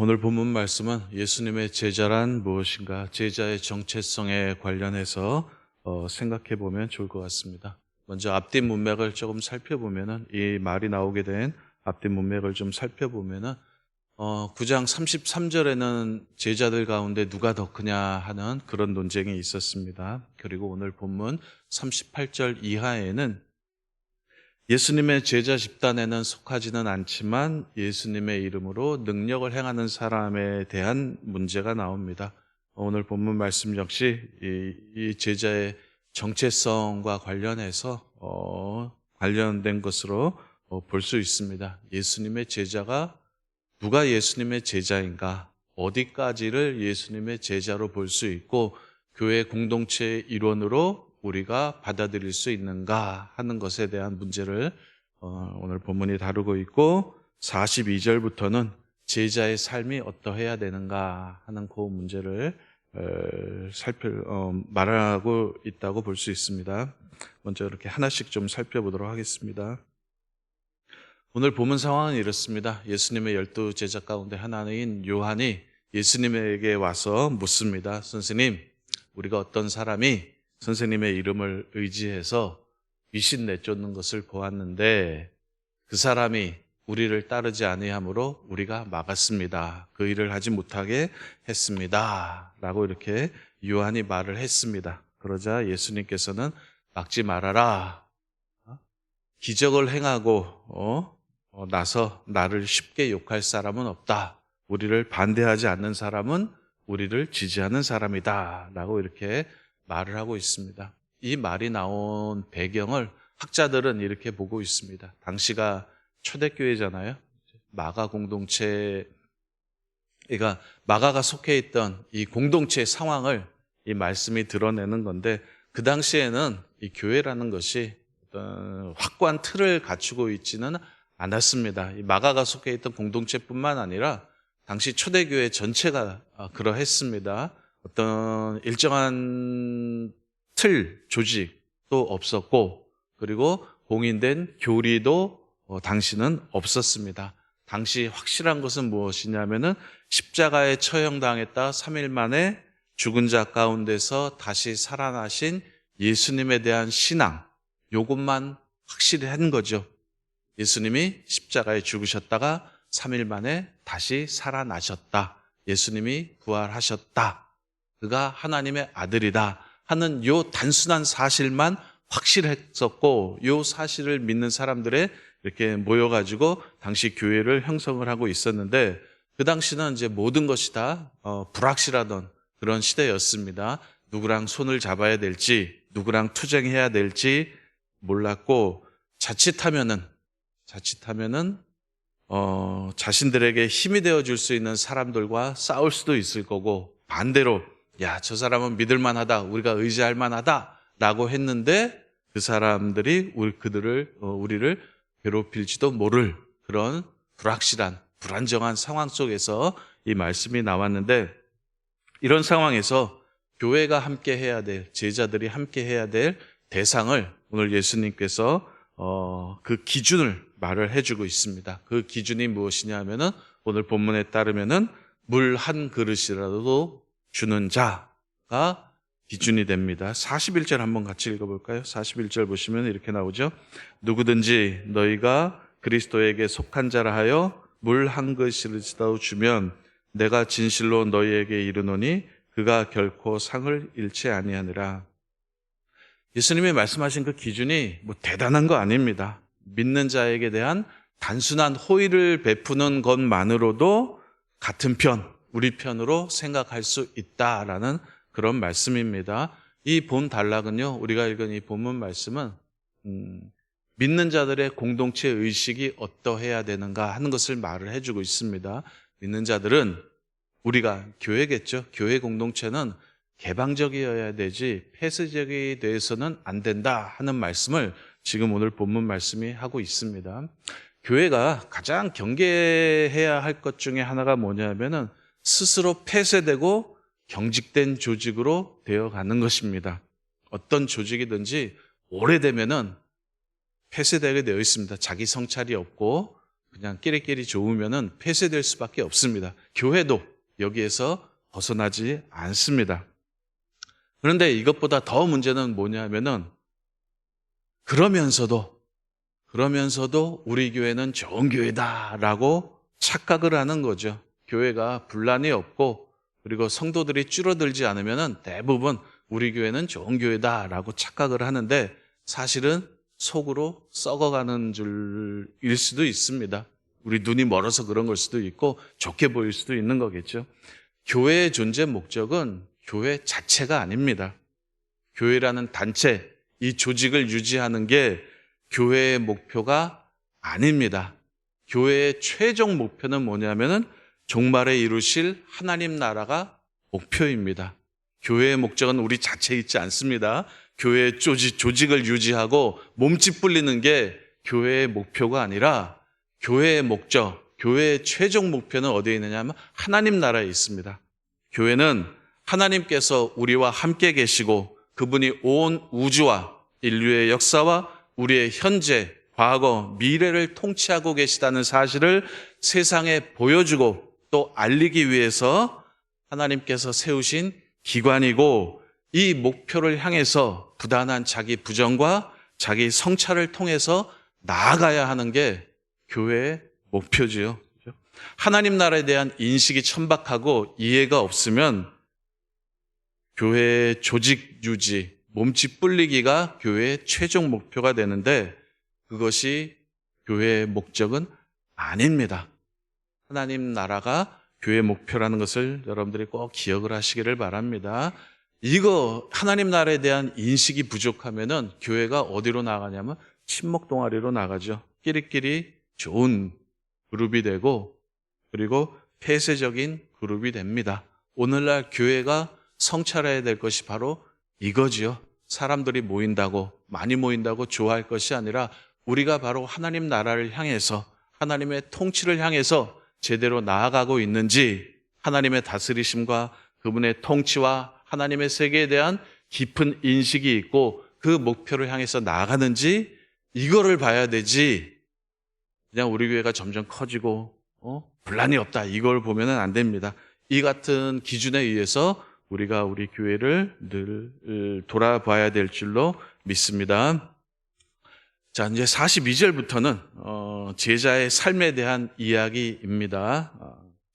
오늘 본문 말씀은 예수님의 제자란 무엇인가, 제자의 정체성에 관련해서 생각해 보면 좋을 것 같습니다. 먼저 앞뒤 문맥을 조금 살펴보면은, 이 말이 나오게 된 앞뒤 문맥을 좀 살펴보면은 9장 33절에는 제자들 가운데 누가 더 크냐 하는 그런 논쟁이 있었습니다. 그리고 오늘 본문 38절 이하에는 예수님의 제자 집단에는 속하지는 않지만 예수님의 이름으로 능력을 행하는 사람에 대한 문제가 나옵니다. 오늘 본문 말씀 역시 이 제자의 정체성과 관련해서 관련된 것으로 볼 수 있습니다. 예수님의 제자가 누가 예수님의 제자인가, 어디까지를 예수님의 제자로 볼 수 있고 교회 공동체의 일원으로 우리가 받아들일 수 있는가 하는 것에 대한 문제를 오늘 본문이 다루고 있고, 42절부터는 제자의 삶이 어떠해야 되는가 하는 그 문제를 말하고 있다고 볼 수 있습니다. 먼저 이렇게 하나씩 좀 살펴보도록 하겠습니다. 오늘 본문 상황은 이렇습니다. 예수님의 12 제자 가운데 하나인 요한이 예수님에게 와서 묻습니다. 선생님, 우리가 어떤 사람이 선생님의 이름을 의지해서 귀신 내쫓는 것을 보았는데 그 사람이 우리를 따르지 아니하므로 우리가 막았습니다. 그 일을 하지 못하게 했습니다. 라고 이렇게 요한이 말을 했습니다. 그러자 예수님께서는 막지 말아라. 기적을 행하고 나서 나를 쉽게 욕할 사람은 없다. 우리를 반대하지 않는 사람은 우리를 지지하는 사람이다. 라고 이렇게 말을 하고 있습니다. 이 말이 나온 배경을 학자들은 이렇게 보고 있습니다. 당시가 초대교회잖아요. 마가 공동체, 그러니까 마가가 속해 있던 이 공동체의 상황을 이 말씀이 드러내는 건데, 그 당시에는 이 교회라는 것이 어떤 확고한 틀을 갖추고 있지는 않았습니다. 이 마가가 속해 있던 공동체뿐만 아니라 당시 초대교회 전체가 그러했습니다. 어떤 일정한 틀, 조직도 없었고, 그리고 공인된 교리도 당시는 없었습니다. 당시 확실한 것은 무엇이냐면은 십자가에 처형당했다 3일 만에 죽은 자 가운데서 다시 살아나신 예수님에 대한 신앙, 요것만 확실히 한 거죠. 예수님이 십자가에 죽으셨다가 3일 만에 다시 살아나셨다. 예수님이 부활하셨다. 그가 하나님의 아들이다 하는 요 단순한 사실만 확실했었고, 요 사실을 믿는 사람들의 이렇게 모여가지고 당시 교회를 형성을 하고 있었는데, 그 당시는 이제 모든 것이 다 불확실하던 그런 시대였습니다. 누구랑 손을 잡아야 될지, 누구랑 투쟁해야 될지 몰랐고, 자칫하면은 자신들에게 힘이 되어줄 수 있는 사람들과 싸울 수도 있을 거고, 반대로 야, 저 사람은 믿을만하다, 우리가 의지할 만하다 라고 했는데 그 사람들이 우리를 괴롭힐지도 모를 그런 불확실한, 불안정한 상황 속에서 이 말씀이 나왔는데, 이런 상황에서 교회가 함께 해야 될, 제자들이 함께 해야 될 대상을 오늘 예수님께서 그 기준을 말을 해주고 있습니다. 그 기준이 무엇이냐 하면은 오늘 본문에 따르면은 물 한 그릇이라도 주는 자가 기준이 됩니다. 41절 한번 같이 읽어볼까요? 41절 보시면 이렇게 나오죠. 누구든지 너희가 그리스도에게 속한 자라 하여 물 한 그릇이라도 주면 내가 진실로 너희에게 이르노니 그가 결코 상을 잃지 아니하니라. 예수님이 말씀하신 그 기준이 뭐 대단한 거 아닙니다. 믿는 자에게 대한 단순한 호의를 베푸는 것만으로도 같은 편, 우리 편으로 생각할 수 있다라는 그런 말씀입니다. 이 본 단락은요, 우리가 읽은 이 본문 말씀은 믿는 자들의 공동체 의식이 어떠해야 되는가 하는 것을 말을 해주고 있습니다. 믿는 자들은, 우리가 교회겠죠. 교회 공동체는 개방적이어야 되지 폐쇄적이 돼서는 안 된다 하는 말씀을 지금 오늘 본문 말씀이 하고 있습니다. 교회가 가장 경계해야 할 것 중에 하나가 뭐냐면은 스스로 폐쇄되고 경직된 조직으로 되어가는 것입니다. 어떤 조직이든지 오래되면은 폐쇄되게 되어 있습니다. 자기 성찰이 없고, 그냥 끼리끼리 좋으면은 폐쇄될 수밖에 없습니다. 교회도 여기에서 벗어나지 않습니다. 그런데 이것보다 더 문제는 뭐냐면은 그러면서도 우리 교회는 좋은 교회다라고 착각을 하는 거죠. 교회가 분란이 없고 그리고 성도들이 줄어들지 않으면은 대부분 우리 교회는 좋은 교회다라고 착각을 하는데 사실은 속으로 썩어가는 줄일 수도 있습니다. 우리 눈이 멀어서 그런 걸 수도 있고 좋게 보일 수도 있는 거겠죠. 교회의 존재 목적은 교회 자체가 아닙니다. 교회라는 단체, 이 조직을 유지하는 게 교회의 목표가 아닙니다. 교회의 최종 목표는 뭐냐면은 종말에 이루실 하나님 나라가 목표입니다. 교회의 목적은 우리 자체에 있지 않습니다. 교회의 조직을 유지하고 몸집 불리는 게 교회의 목표가 아니라 교회의 목적, 교회의 최종 목표는 어디에 있느냐 하면 하나님 나라에 있습니다. 교회는 하나님께서 우리와 함께 계시고 그분이 온 우주와 인류의 역사와 우리의 현재, 과거, 미래를 통치하고 계시다는 사실을 세상에 보여주고 또 알리기 위해서 하나님께서 세우신 기관이고 이 목표를 향해서 부단한 자기 부정과 자기 성찰을 통해서 나아가야 하는 게 교회의 목표지요. 하나님 나라에 대한 인식이 천박하고 이해가 없으면 교회의 조직 유지, 몸집 불리기가 교회의 최종 목표가 되는데 그것이 교회의 목적은 아닙니다. 하나님 나라가 교회의 목표라는 것을 여러분들이 꼭 기억을 하시기를 바랍니다. 이거 하나님 나라에 대한 인식이 부족하면은 교회가 어디로 나가냐면 친목 동아리로 나가죠. 끼리끼리 좋은 그룹이 되고 그리고 폐쇄적인 그룹이 됩니다. 오늘날 교회가 성찰해야 될 것이 바로 이거지요. 사람들이 모인다고 많이 모인다고 좋아할 것이 아니라 우리가 바로 하나님 나라를 향해서 하나님의 통치를 향해서 제대로 나아가고 있는지 하나님의 다스리심과 그분의 통치와 하나님의 세계에 대한 깊은 인식이 있고 그 목표를 향해서 나아가는지 이거를 봐야 되지 그냥 우리 교회가 점점 커지고 분란이 없다 이걸 보면은 안 됩니다. 이 같은 기준에 의해서 우리가 우리 교회를 늘 돌아봐야 될 줄로 믿습니다. 자, 이제 42절부터는 제자의 삶에 대한 이야기입니다.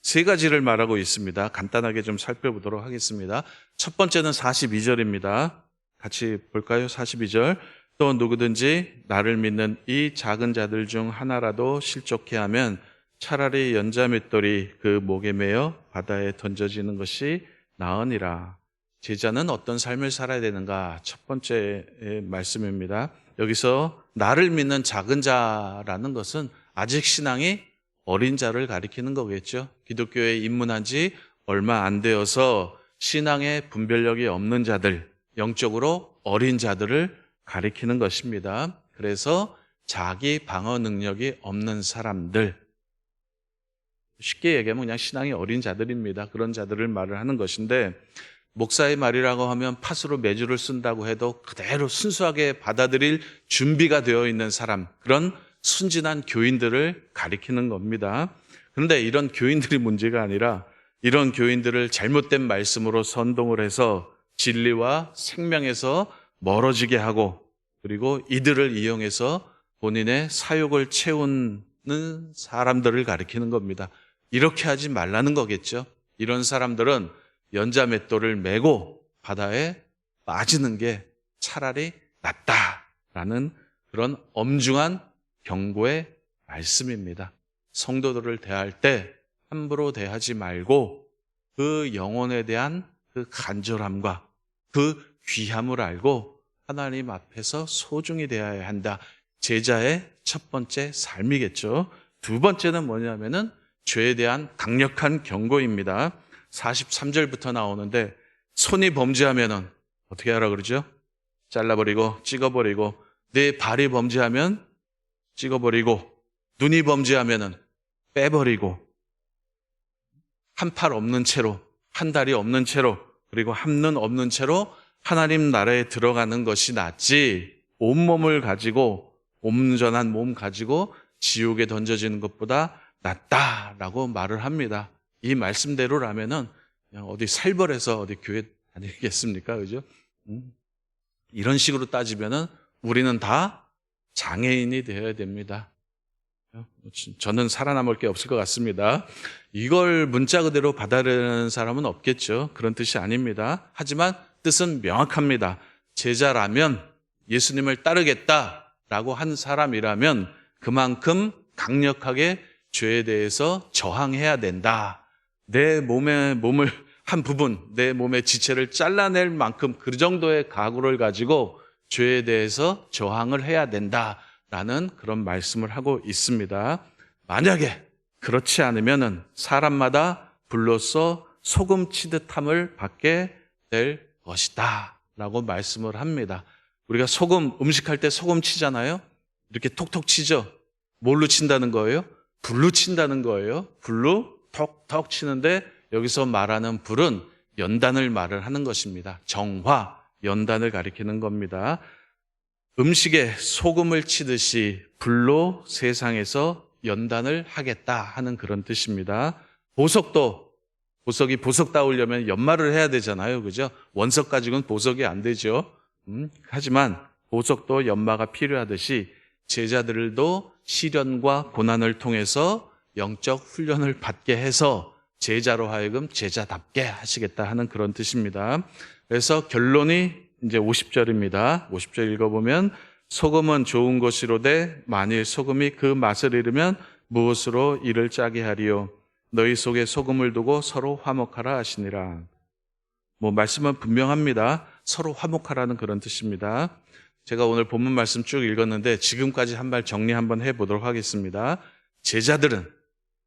세 가지를 말하고 있습니다. 간단하게 좀 살펴보도록 하겠습니다. 첫 번째는 42절입니다. 같이 볼까요? 42절. 또 누구든지 나를 믿는 이 작은 자들 중 하나라도 실족해 하면 차라리 연자맷돌이 그 목에 매어 바다에 던져지는 것이 나으니라. 제자는 어떤 삶을 살아야 되는가? 첫 번째 말씀입니다. 여기서 나를 믿는 작은 자라는 것은 아직 신앙이 어린 자를 가리키는 거겠죠. 기독교에 입문한 지 얼마 안 되어서 신앙의 분별력이 없는 자들, 영적으로 어린 자들을 가리키는 것입니다. 그래서 자기 방어 능력이 없는 사람들, 쉽게 얘기하면 그냥 신앙이 어린 자들입니다. 그런 자들을 말을 하는 것인데 목사의 말이라고 하면 팥으로 메주를 쓴다고 해도 그대로 순수하게 받아들일 준비가 되어 있는 사람, 그런 순진한 교인들을 가리키는 겁니다. 그런데 이런 교인들이 문제가 아니라 이런 교인들을 잘못된 말씀으로 선동을 해서 진리와 생명에서 멀어지게 하고 그리고 이들을 이용해서 본인의 사욕을 채우는 사람들을 가리키는 겁니다. 이렇게 하지 말라는 거겠죠. 이런 사람들은 연자맷돌을 메고 바다에 빠지는 게 차라리 낫다라는 그런 엄중한 경고의 말씀입니다. 성도들을 대할 때 함부로 대하지 말고 그 영혼에 대한 그 간절함과 그 귀함을 알고 하나님 앞에서 소중히 대해야 한다. 제자의 첫 번째 삶이겠죠. 두 번째는 뭐냐면은 죄에 대한 강력한 경고입니다. 43절부터 나오는데 손이 범죄하면은 어떻게 하라 그러죠? 잘라버리고 찍어버리고, 내 발이 범죄하면 찍어버리고, 눈이 범죄하면은 빼버리고, 한 팔 없는 채로, 한 다리 없는 채로, 그리고 한 눈 없는 채로 하나님 나라에 들어가는 것이 낫지, 온몸을 가지고, 온전한 몸 가지고 지옥에 던져지는 것보다 낫다라고 말을 합니다. 이 말씀대로라면은 그냥 어디 살벌해서 어디 교회 다니겠습니까? 그죠? 이런 식으로 따지면은 우리는 다 장애인이 되어야 됩니다. 저는 살아남을 게 없을 것 같습니다. 이걸 문자 그대로 받아들이는 사람은 없겠죠. 그런 뜻이 아닙니다. 하지만 뜻은 명확합니다. 제자라면, 예수님을 따르겠다라고 한 사람이라면 그만큼 강력하게 죄에 대해서 저항해야 된다. 내 몸을 한 부분, 내 몸의 지체를 잘라낼 만큼 그 정도의 각오를 가지고 죄에 대해서 저항을 해야 된다라는 그런 말씀을 하고 있습니다. 만약에 그렇지 않으면은 사람마다 불로써 소금 치듯함을 받게 될 것이다 라고 말씀을 합니다. 우리가 소금, 음식할 때 소금 치잖아요. 이렇게 톡톡 치죠. 뭘로 친다는 거예요? 불로 친다는 거예요. 불로 톡톡 치는데 여기서 말하는 불은 연단을 말을 하는 것입니다. 정화, 연단을 가리키는 겁니다. 음식에 소금을 치듯이 불로 세상에서 연단을 하겠다 하는 그런 뜻입니다. 보석이 보석 따오려면 연말을 해야 되잖아요. 그죠? 원석 가지고는 보석이 안 되죠. 하지만 보석도 연마가 필요하듯이 제자들도 시련과 고난을 통해서 영적 훈련을 받게 해서 제자로 하여금 제자답게 하시겠다 하는 그런 뜻입니다. 그래서 결론이 이제 50절입니다. 50절 읽어보면 소금은 좋은 것이로되 만일 소금이 그 맛을 잃으면 무엇으로 이를 짜게 하리요? 너희 속에 소금을 두고 서로 화목하라 하시니라. 말씀은 분명합니다. 서로 화목하라는 그런 뜻입니다. 제가 오늘 본문 말씀 쭉 읽었는데 지금까지 한 발 정리 한번 해보도록 하겠습니다. 제자들은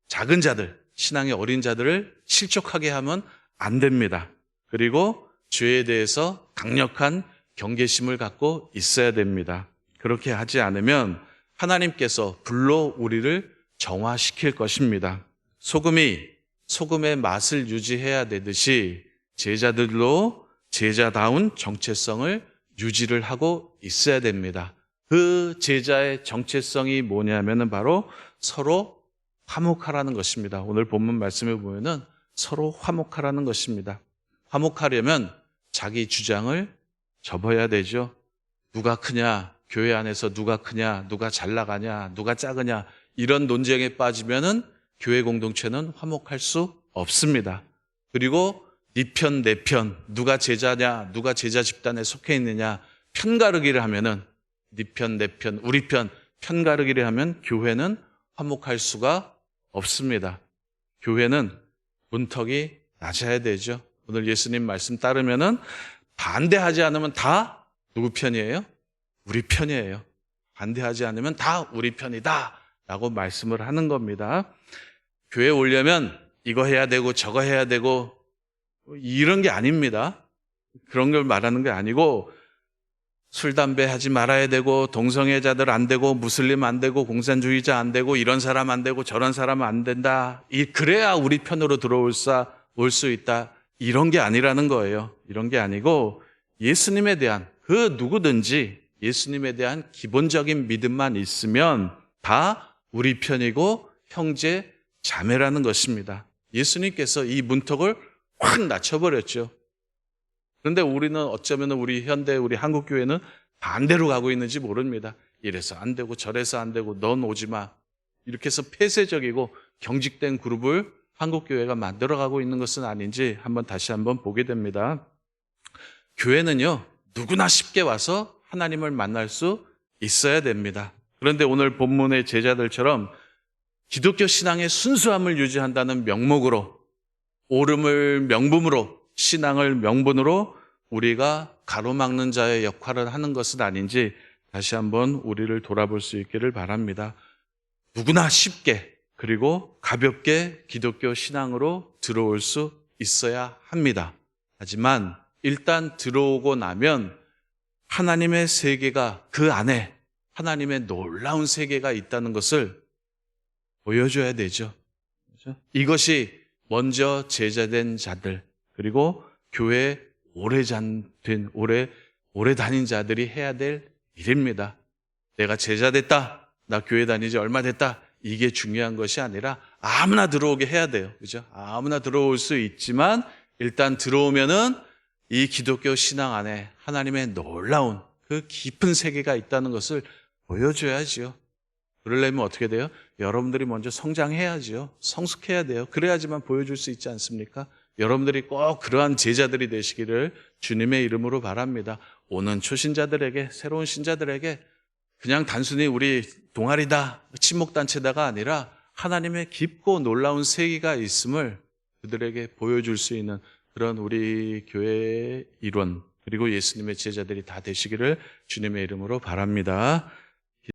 작은 자들, 신앙의 어린 자들을 실족하게 하면 안 됩니다. 그리고 죄에 대해서 강력한 경계심을 갖고 있어야 됩니다. 그렇게 하지 않으면 하나님께서 불로 우리를 정화시킬 것입니다. 소금의 맛을 유지해야 되듯이 제자들로 제자다운 정체성을 유지를 하고 있어야 됩니다. 그 제자의 정체성이 뭐냐면은 바로 서로 화목하라는 것입니다. 오늘 본문 말씀에 보면은 서로 화목하라는 것입니다. 화목하려면 자기 주장을 접어야 되죠. 누가 크냐, 교회 안에서 누가 크냐, 누가 잘 나가냐, 누가 작으냐 이런 논쟁에 빠지면은 교회 공동체는 화목할 수 없습니다. 그리고 네 편, 내 편, 누가 제자냐, 누가 제자 집단에 속해 있느냐 편가르기를 하면은 네 편, 내 편, 우리 편 편가르기를 하면 교회는 화목할 수가 없습니다. 교회는 문턱이 낮아야 되죠. 오늘 예수님 말씀 따르면은 반대하지 않으면 다 누구 편이에요? 우리 편이에요. 반대하지 않으면 다 우리 편이다 라고 말씀을 하는 겁니다. 교회 오려면 이거 해야 되고 저거 해야 되고 이런 게 아닙니다. 그런 걸 말하는 게 아니고 술, 담배 하지 말아야 되고 동성애자들 안 되고 무슬림 안 되고 공산주의자 안 되고 이런 사람 안 되고 저런 사람 안 된다. 그래야 우리 편으로 올 수 있다. 이런 게 아니라는 거예요. 이런 게 아니고 예수님에 대한 그 누구든지 예수님에 대한 기본적인 믿음만 있으면 다 우리 편이고 형제 자매라는 것입니다. 예수님께서 이 문턱을 확 낮춰버렸죠. 그런데 우리는 어쩌면 우리 한국교회는 반대로 가고 있는지 모릅니다. 이래서 안 되고 저래서 안 되고 넌 오지 마. 이렇게 해서 폐쇄적이고 경직된 그룹을 한국교회가 만들어가고 있는 것은 아닌지 다시 한번 보게 됩니다. 교회는요, 누구나 쉽게 와서 하나님을 만날 수 있어야 됩니다. 그런데 오늘 본문의 제자들처럼 기독교 신앙의 순수함을 유지한다는 명목으로 옳음을 명분으로 신앙을 명분으로 우리가 가로막는 자의 역할을 하는 것은 아닌지 다시 한번 우리를 돌아볼 수 있기를 바랍니다. 누구나 쉽게 그리고 가볍게 기독교 신앙으로 들어올 수 있어야 합니다. 하지만 일단 들어오고 나면 하나님의 세계가 그 안에 하나님의 놀라운 세계가 있다는 것을 보여줘야 되죠. 이것이 먼저 제자된 자들 그리고 교회 오래 다닌 자들이 해야 될 일입니다. 내가 제자됐다. 나 교회 다니지 얼마 됐다. 이게 중요한 것이 아니라 아무나 들어오게 해야 돼요. 그죠? 아무나 들어올 수 있지만 일단 들어오면은 이 기독교 신앙 안에 하나님의 놀라운 그 깊은 세계가 있다는 것을 보여줘야지요. 그러려면 어떻게 돼요? 여러분들이 먼저 성장해야지요. 성숙해야 돼요. 그래야지만 보여줄 수 있지 않습니까? 여러분들이 꼭 그러한 제자들이 되시기를 주님의 이름으로 바랍니다. 오는 초신자들에게, 새로운 신자들에게 그냥 단순히 우리 동아리다, 친목단체다가 아니라 하나님의 깊고 놀라운 세계가 있음을 그들에게 보여줄 수 있는 그런 우리 교회의 일원 그리고 예수님의 제자들이 다 되시기를 주님의 이름으로 바랍니다.